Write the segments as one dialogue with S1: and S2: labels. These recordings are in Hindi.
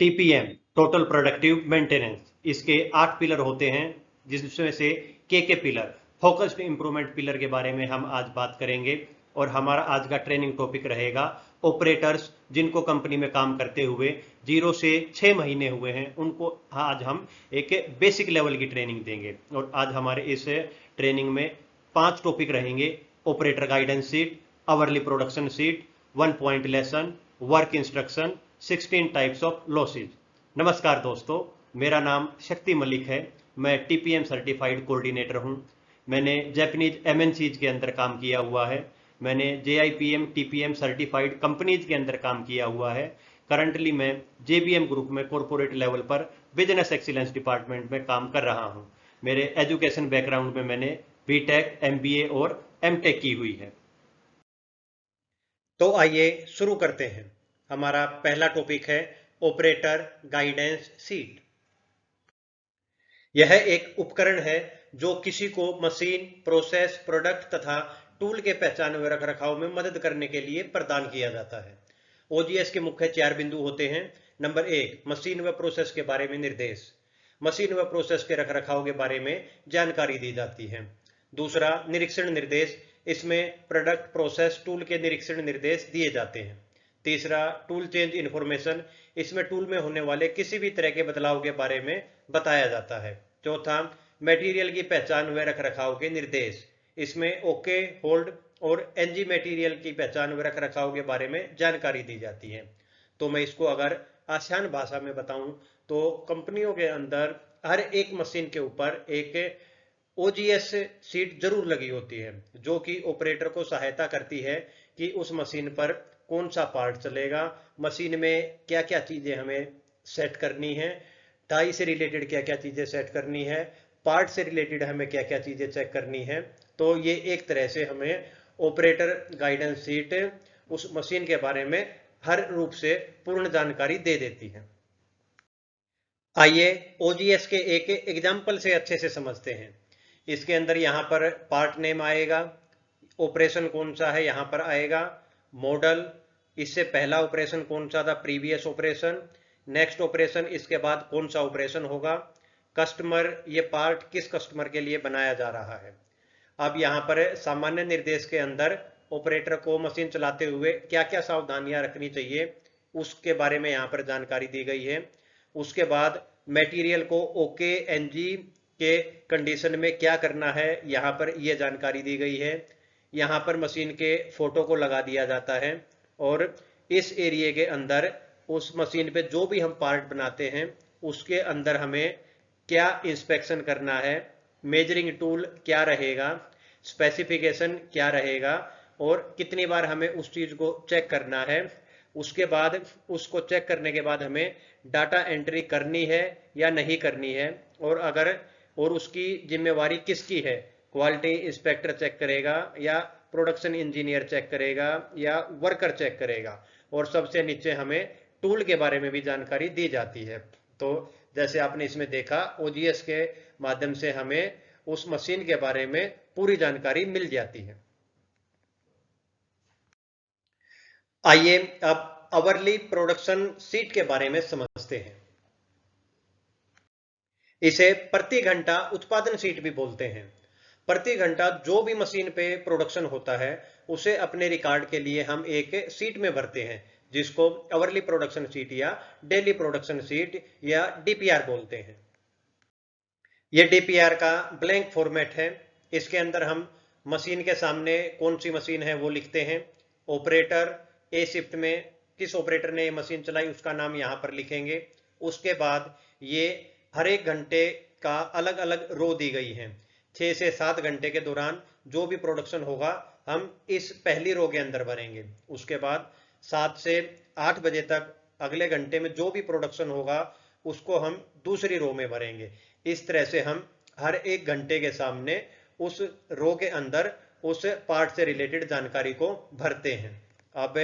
S1: टीपीएम टोटल प्रोडक्टिव मेंटेनेंस, इसके 8 पिलर होते हैं, जिसमें से के पिलर फोकस्ड इंप्रूवमेंट पिलर के बारे में हम आज बात करेंगे। और हमारा आज का ट्रेनिंग टॉपिक रहेगा ऑपरेटर्स जिनको कंपनी में काम करते हुए 0 से 6 महीने हुए हैं, उनको आज हम एक बेसिक लेवल की ट्रेनिंग देंगे। और आज हमारे इस ट्रेनिंग में 5 टॉपिक रहेंगे: operator guidance seat, hourly production seat, 1 point lesson, work instruction, 16 types of losses. नमस्कार दोस्तों, मेरा नाम शक्ति मलिक है। मैं टीपीएम सर्टिफाइड कोऑर्डिनेटर हूं। मैंने जापानीज एमएनसीज के अंदर काम किया हुआ है। मैंने जेआईपीएम टीपीएम सर्टिफाइड कंपनीज के अंदर काम किया हुआ है। करंटली मैं जेबीएम ग्रुप में कॉरपोरेट लेवल पर बिजनेस एक्सीलेंस डिपार्टमेंट में काम कर रहा हूं। मेरे एजुकेशन बैकग्राउंड में मैंने बीटेक, एमबीए और एमटेक की हुई है। तो आइए शुरू करते हैं। हमारा पहला टॉपिक है ऑपरेटर गाइडेंस सीट। यह एक उपकरण है जो किसी को मशीन, प्रोसेस, प्रोडक्ट तथा टूल के पहचान व रखरखाव में मदद करने के लिए प्रदान किया जाता है। ओजीएस के मुख्य 4 बिंदु होते हैं। नंबर 1, मशीन व प्रोसेस के बारे में निर्देश। मशीन व प्रोसेस के रखरखाव के बारे में जानकारी दी जाती है। दूसरा, निरीक्षण निर्देश। इसमें प्रोडक्ट, प्रोसेस, टूल के निरीक्षण निर्देश दिए जाते हैं। तीसरा, टूल चेंज इन्फॉर्मेशन। इसमें टूल में होने वाले किसी भी तरह के बदलाव के बारे में बताया जाता है। चौथा, मटेरियल की पहचान व रखरखाव के निर्देश। इसमें ओके, होल्ड और एनजी मटेरियल की पहचान व रखरखाव के बारे में जानकारी दी जाती है। तो मैं इसको अगर आसान भाषा में बताऊं तो कंपनियों के अंदर हर एक मशीन के ऊपर एक ओजीएस सीट जरूर लगी होती है, जो कि ऑपरेटर को सहायता करती है कि उस मशीन पर कौन सा पार्ट चलेगा, मशीन में क्या क्या चीजें हमें सेट करनी है, टाई से रिलेटेड क्या क्या चीजें सेट करनी है, पार्ट से रिलेटेड हमें क्या क्या चीजें चेक करनी है। तो ये एक तरह से हमें ऑपरेटर गाइडेंस सीट उस मशीन के बारे में हर रूप से पूर्ण जानकारी दे देती है। आइए ओजीएस के एक एग्जाम्पल से अच्छे से समझते हैं। इसके अंदर यहाँ पर पार्ट नेम आएगा, ऑपरेशन कौन सा है यहाँ पर आएगा, मॉडल, इससे पहला ऑपरेशन कौन सा था, प्रीवियस ऑपरेशन, नेक्स्ट ऑपरेशन, इसके बाद कौन सा ऑपरेशन होगा, कस्टमर, ये पार्ट किस कस्टमर के लिए बनाया जा रहा है। अब यहाँ पर सामान्य निर्देश के अंदर ऑपरेटर को मशीन चलाते हुए क्या क्या सावधानियां रखनी चाहिए उसके बारे में यहाँ पर जानकारी दी गई है। उसके बाद मटेरियल को ओके एनजी के कंडीशन में क्या करना है, यहाँ पर यह जानकारी दी गई है। यहाँ पर मशीन के फोटो को लगा दिया जाता है और इस एरिया के अंदर उस मशीन पे जो भी हम पार्ट बनाते हैं उसके अंदर हमें क्या इंस्पेक्शन करना है, मेजरिंग टूल क्या रहेगा, स्पेसिफिकेशन क्या रहेगा और कितनी बार हमें उस चीज को चेक करना है। उसके बाद उसको चेक करने के बाद हमें डाटा एंट्री करनी है या नहीं करनी है, और उसकी जिम्मेवारी किसकी है, क्वालिटी इंस्पेक्टर चेक करेगा या प्रोडक्शन इंजीनियर चेक करेगा या वर्कर चेक करेगा। और सबसे नीचे हमें टूल के बारे में भी जानकारी दी जाती है। तो जैसे आपने इसमें देखा, ओजीएस के माध्यम से हमें उस मशीन के बारे में पूरी जानकारी मिल जाती है। आइए अब आवरली प्रोडक्शन सीट के बारे में समझते हैं। इसे प्रति घंटा उत्पादन सीट भी बोलते हैं। प्रति घंटा जो भी मशीन पे प्रोडक्शन होता है उसे अपने रिकॉर्ड के लिए हम एक सीट में भरते हैं, जिसको आवरली प्रोडक्शन सीट या डेली प्रोडक्शन सीट या डीपीआर बोलते हैं। ये डीपीआर का ब्लैंक फॉर्मेट है। इसके अंदर हम मशीन के सामने कौन सी मशीन है वो लिखते हैं। ऑपरेटर, ए शिफ्ट में किस ऑपरेटर ने ये मशीन चलाई उसका नाम यहाँ पर लिखेंगे। उसके बाद ये हर एक घंटे का अलग अलग रो दी गई है। 6 से 7 घंटे के दौरान जो भी प्रोडक्शन होगा हम इस पहली रो के अंदर भरेंगे। उसके बाद 7 से 8 बजे तक अगले घंटे में जो भी प्रोडक्शन होगा उसको हम दूसरी रो में भरेंगे। इस तरह से हम हर एक घंटे के सामने उस रो के अंदर उस पार्ट से रिलेटेड जानकारी को भरते हैं। अब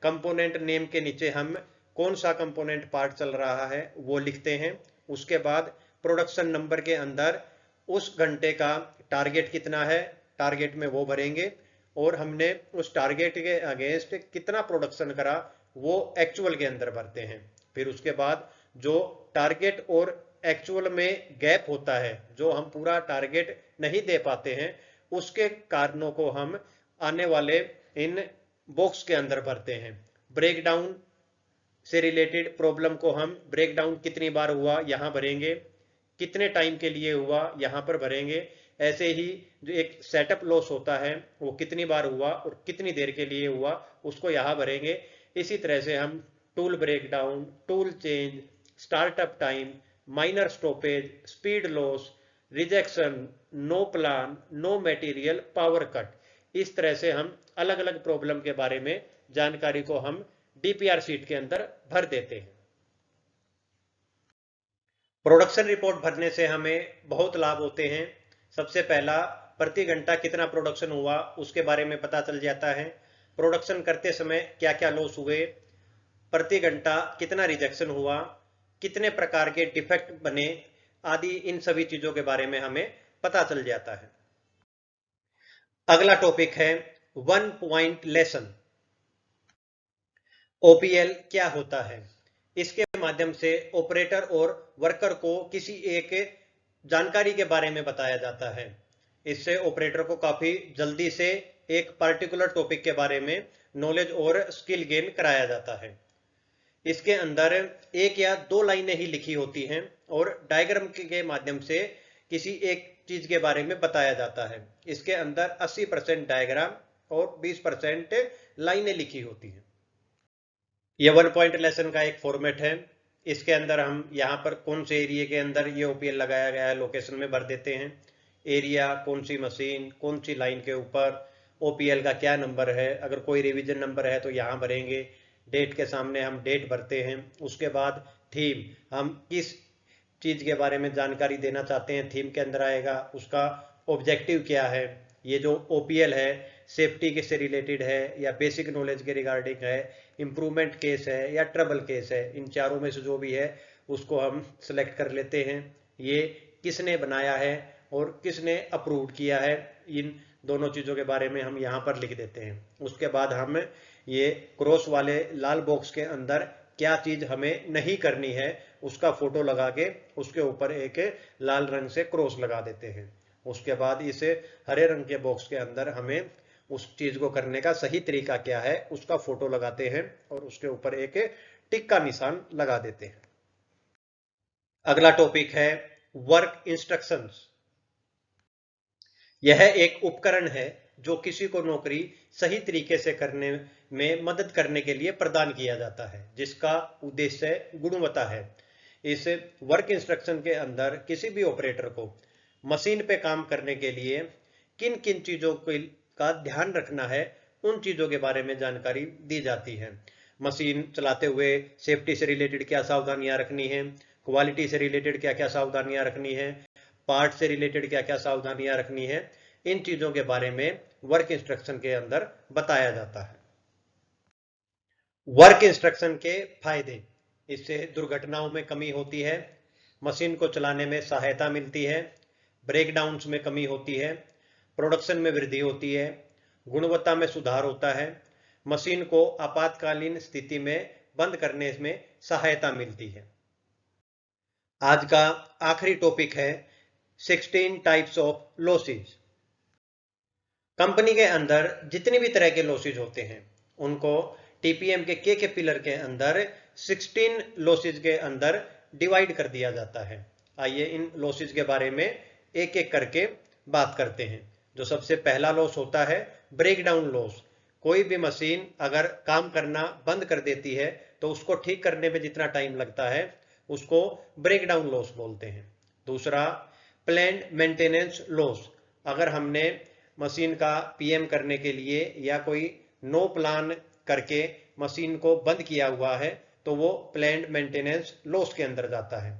S1: कंपोनेंट नेम के नीचे हम कौन सा कंपोनेंट पार्ट चल रहा है वो लिखते हैं। उसके बाद प्रोडक्शन नंबर के अंदर उस घंटे का टारगेट कितना है, टारगेट में वो भरेंगे और हमने उस टारगेट के अगेंस्ट कितना प्रोडक्शन करा वो एक्चुअल के अंदर भरते हैं। फिर उसके बाद जो टारगेट और एक्चुअल में गैप होता है, जो हम पूरा टारगेट नहीं दे पाते हैं, उसके कारणों को हम आने वाले इन बॉक्स के अंदर भरते हैं। ब्रेक डाउन से रिलेटेड प्रॉब्लम को हम ब्रेक डाउन कितनी बार हुआ यहाँ भरेंगे, कितने टाइम के लिए हुआ यहाँ पर भरेंगे। ऐसे ही जो एक सेटअप लॉस होता है वो कितनी बार हुआ और कितनी देर के लिए हुआ उसको यहाँ भरेंगे। इसी तरह से हम tool break down, tool change, startup time, minor stoppage, speed loss, rejection, no plan, no material, power cut, इस तरह से हम अलग अलग प्रॉब्लम के बारे में जानकारी को हम डीपीआर शीट के अंदर भर देते हैं। प्रोडक्शन रिपोर्ट भरने से हमें बहुत लाभ होते हैं। सबसे पहला, प्रति घंटा कितना प्रोडक्शन हुआ उसके बारे में पता चल जाता है। प्रोडक्शन करते समय क्या क्या लॉस हुए, प्रति घंटा कितना रिजेक्शन हुआ, कितने प्रकार के डिफेक्ट बने, आदि इन सभी चीजों के बारे में हमें पता चल जाता है। अगला टॉपिक है 1 पॉइंट लेसन। ओपीएल क्या होता है? इसके माध्यम से ऑपरेटर और वर्कर को किसी एक जानकारी के बारे में बताया जाता है। इससे ऑपरेटर को काफी जल्दी से एक पर्टिकुलर टॉपिक के बारे में नॉलेज और स्किल गेन कराया जाता है। इसके अंदर एक या दो लाइनें ही लिखी होती हैं और डायग्राम के माध्यम से किसी एक चीज के बारे में बताया जाता है। इसके अंदर 80% डायग्राम और 20% लाइनें लिखी होती हैं। ये 1 पॉइंट लेसन का एक फॉर्मेट है। इसके अंदर हम यहाँ पर कौन से एरिया के अंदर ये ओपीएल लगाया गया है लोकेशन में भर देते हैं। एरिया, कौन सी मशीन, कौन सी लाइन के ऊपर, ओपीएल का क्या नंबर है, अगर कोई रिवीजन नंबर है तो यहाँ भरेंगे। डेट के सामने हम डेट भरते हैं। उसके बाद थीम, हम किस चीज के बारे में जानकारी देना चाहते हैं थीम के अंदर आएगा। उसका ऑब्जेक्टिव क्या है, ये जो ओपीएल है सेफ्टी के से रिलेटेड है या बेसिक नॉलेज के रिगार्डिंग है, इंप्रूवमेंट केस है या ट्रबल केस है, इन चारों में से जो भी है उसको हम सिलेक्ट कर लेते हैं। ये किसने बनाया है और किसने अप्रूव किया है, इन दोनों चीजों के बारे में हम यहाँ पर लिख देते हैं। उसके बाद हम ये क्रॉस वाले लाल बॉक्स के अंदर क्या चीज हमें नहीं करनी है उसका फोटो लगा के उसके ऊपर एक लाल रंग से क्रॉस लगा देते हैं। उसके बाद इस हरे रंग के बॉक्स के अंदर हमें उस चीज को करने का सही तरीका क्या है उसका फोटो लगाते हैं और उसके ऊपर एक टिक का निशान लगा देते हैं। अगला टॉपिक है वर्क इंस्ट्रक्शंस। यह एक उपकरण है जो किसी को नौकरी सही तरीके से करने में मदद करने के लिए प्रदान किया जाता है, जिसका उद्देश्य गुणवत्ता है। इस वर्क इंस्ट्रक्शन के अंदर किसी भी ऑपरेटर को मशीन पे काम करने के लिए किन किन चीजों का ध्यान रखना है उन चीजों के बारे में जानकारी दी जाती है। मशीन चलाते हुए सेफ्टी से रिलेटेड क्या सावधानियां रखनी है, क्वालिटी से रिलेटेड क्या क्या सावधानियां रखनी है, पार्ट से रिलेटेड क्या क्या सावधानियां रखनी है, इन चीजों के बारे में वर्क इंस्ट्रक्शन के अंदर बताया जाता है। वर्क इंस्ट्रक्शन के फायदे, इससे दुर्घटनाओं में कमी होती है, मशीन को चलाने में सहायता मिलती है, ब्रेकडाउन्स में कमी होती है, प्रोडक्शन में वृद्धि होती है, गुणवत्ता में सुधार होता है, मशीन को आपातकालीन स्थिति में बंद करने में सहायता मिलती है। आज का आखिरी टॉपिक है 16 टाइप्स ऑफ लॉसेज। कंपनी के अंदर जितनी भी तरह के लॉसेज होते हैं उनको टीपीएम के पिलर के अंदर 16 लॉसेज के अंदर डिवाइड कर दिया जाता है। आइए इन लॉसेज के बारे में एक एक करके बात करते हैं। जो सबसे पहला लॉस होता है ब्रेकडाउन लॉस। कोई भी मशीन अगर काम करना बंद कर देती है तो उसको ठीक करने में जितना टाइम लगता है उसको ब्रेकडाउन लॉस बोलते हैं। दूसरा, प्लान्ड मेंटेनेंस लॉस। अगर हमने मशीन का पीएम करने के लिए या कोई नो प्लान करके मशीन को बंद किया हुआ है तो वो प्लान्ड मेंटेनेंस लॉस के अंदर जाता है।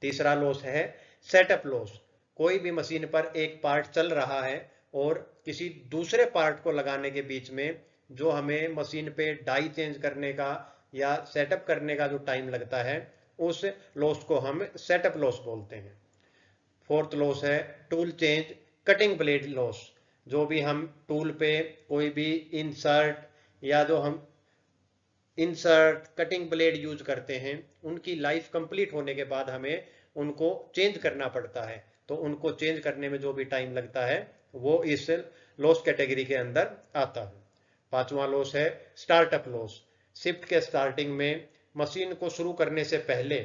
S1: तीसरा लॉस है सेटअप लॉस। कोई भी मशीन पर एक पार्ट चल रहा है और किसी दूसरे पार्ट को लगाने के बीच में जो हमें मशीन पे डाई चेंज करने का या सेटअप करने का जो टाइम लगता है उस लॉस को हम सेटअप लॉस बोलते हैं। फोर्थ लॉस है tool change cutting blade loss. जो भी हम टूल पे कोई भी इंसर्ट या जो हम इंसर्ट, कटिंग ब्लेड यूज करते हैं, उनकी लाइफ कंप्लीट होने के बाद हमें उनको चेंज करना पड़ता है। तो उनको चेंज करने में जो भी टाइम लगता है वो इस लॉस कैटेगरी के अंदर आता है। पांचवा लॉस है स्टार्टअप लॉस। शिफ्ट के स्टार्टिंग में मशीन को शुरू करने से पहले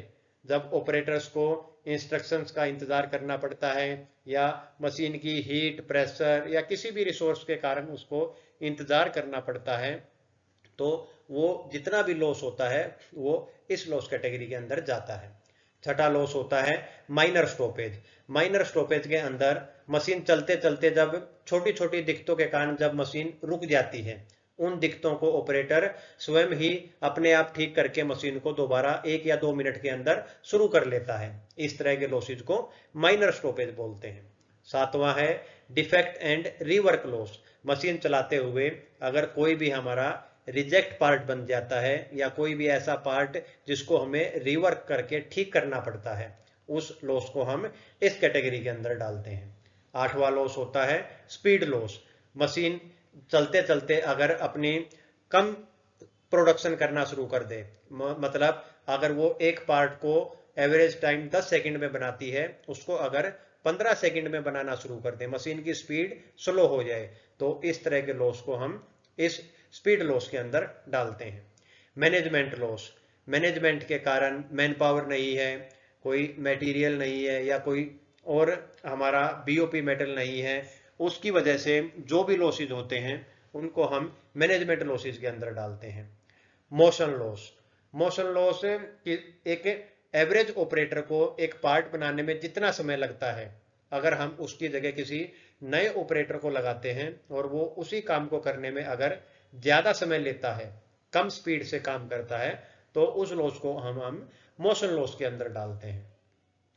S1: जब ऑपरेटर्स को इंस्ट्रक्शंस का इंतजार करना पड़ता है या मशीन की हीट, प्रेशर या किसी भी रिसोर्स के कारण उसको इंतजार करना पड़ता है, तो वो जितना भी लॉस होता है वो इस लॉस कैटेगरी के अंदर जाता है। छठा लॉस होता है माइनर स्टॉपेज। माइनर स्टॉपेज के अंदर मशीन चलते चलते जब छोटी छोटी दिक्कतों के कारण जब मशीन रुक जाती है, उन दिक्कतों को ऑपरेटर स्वयं ही अपने आप ठीक करके मशीन को दोबारा 1 या 2 मिनट के अंदर शुरू कर लेता है। इस तरह के लॉसेज को माइनर स्टॉपेज बोलते हैं। सातवां है defect and rework loss. Machine चलाते हुए अगर कोई भी हमारा रिजेक्ट पार्ट बन जाता है या कोई भी ऐसा पार्ट जिसको हमें रिवर्क करके ठीक करना पड़ता है, उस लॉस को हम इस कैटेगरी के अंदर डालते हैं। आठवां लॉस होता है स्पीड लॉस। मशीन चलते चलते अगर अपनी कम प्रोडक्शन करना शुरू कर दे, मतलब अगर वो एक पार्ट को एवरेज टाइम 10 सेकंड में बनाती है, उसको अगर 15 सेकंड में बनाना शुरू कर दे, मशीन की स्पीड स्लो हो जाए, तो इस तरह के लॉस को हम इस स्पीड लॉस के अंदर डालते हैं। Management loss. मैनेजमेंट के कारण मैन पावर नहीं है, कोई मटेरियल नहीं है या कोई और हमारा बीओपी मेटल नहीं है, उसकी वजह से जो भी लॉसेज होते हैं उनको हम मैनेजमेंट लॉसेज के अंदर डालते हैं। Motion loss. मोशन लॉस एक एवरेज ऑपरेटर को एक पार्ट बनाने में जितना समय लगता है, अगर हम उसकी जगह किसी नए ऑपरेटर को लगाते हैं और वो उसी काम को करने में अगर ज्यादा समय लेता है, कम स्पीड से काम करता है, तो उस लॉस को हम मोशन लॉस के अंदर डालते हैं।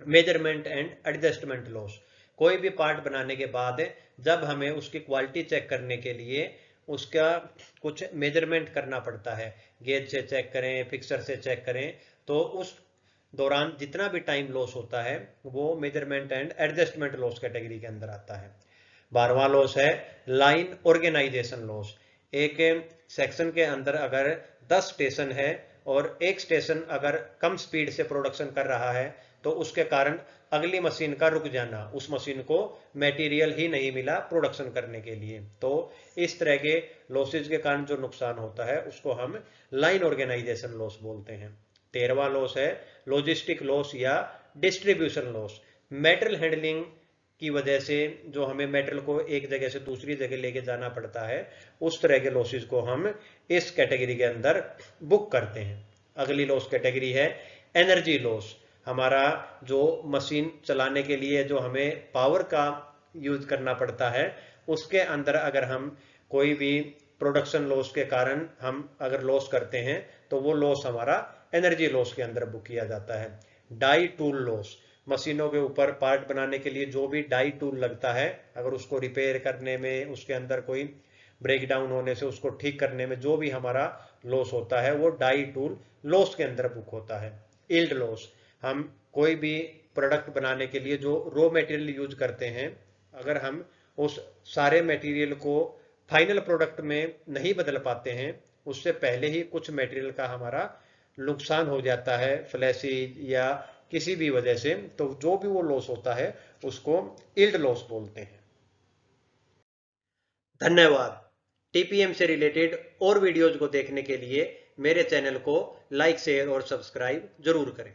S1: Measurement and adjustment loss. कोई भी पार्ट बनाने के बाद जब हमें उसकी क्वालिटी चेक करने के लिए उसका कुछ मेजरमेंट करना पड़ता है, गेज से चेक करें, फिक्सर से चेक करें, तो उस दौरान जितना भी टाइम लॉस होता है वो measurement and adjustment loss category के अंदर आता है। 12वां लॉस है लाइन ऑर्गेनाइजेशन लॉस। एक सेक्शन के अंदर अगर 10 स्टेशन है और एक स्टेशन अगर कम स्पीड से प्रोडक्शन कर रहा है, तो उसके कारण अगली मशीन का रुक जाना, उस मशीन को मटेरियल ही नहीं मिला प्रोडक्शन करने के लिए, तो इस तरह के लॉसेज के कारण जो नुकसान होता है उसको हम लाइन ऑर्गेनाइजेशन लॉस बोलते हैं। 13वां लॉस है लॉजिस्टिक लॉस या डिस्ट्रीब्यूशन लॉस। मेटल हैंडलिंग की वजह से जो हमें मेटल को एक जगह से दूसरी जगह लेके जाना पड़ता है, उस तरह के लॉसेज को हम इस कैटेगरी के अंदर बुक करते हैं। अगली लॉस कैटेगरी है एनर्जी लॉस। हमारा जो मशीन चलाने के लिए जो हमें पावर का यूज करना पड़ता है, उसके अंदर अगर हम कोई भी प्रोडक्शन लॉस के कारण हम अगर लॉस करते हैं, तो वो लॉस हमारा एनर्जी लॉस के अंदर बुक किया जाता है। Die tool loss. मशीनों के ऊपर पार्ट बनाने के लिए जो भी डाई टूल लगता है, अगर उसको रिपेयर करने में, उसके अंदर कोई ब्रेक डाउन होने से उसको ठीक करने में जो भी हमारा लॉस होता है, वो डाई टूल लॉस के अंदर बुक होता है। Yield loss. हम कोई भी प्रोडक्ट बनाने के लिए जो रॉ मटेरियल यूज करते हैं, अगर हम उस सारे मटेरियल को फाइनल प्रोडक्ट में नहीं बदल पाते हैं, उससे पहले ही कुछ मटेरियल का हमारा नुकसान हो जाता है फ्लैशेज या किसी भी वजह से, तो जो भी वो लॉस होता है उसको यील्ड लॉस बोलते हैं। धन्यवाद। टीपीएम से रिलेटेड और वीडियोज को देखने के लिए मेरे चैनल को लाइक, शेयर और सब्सक्राइब जरूर करें।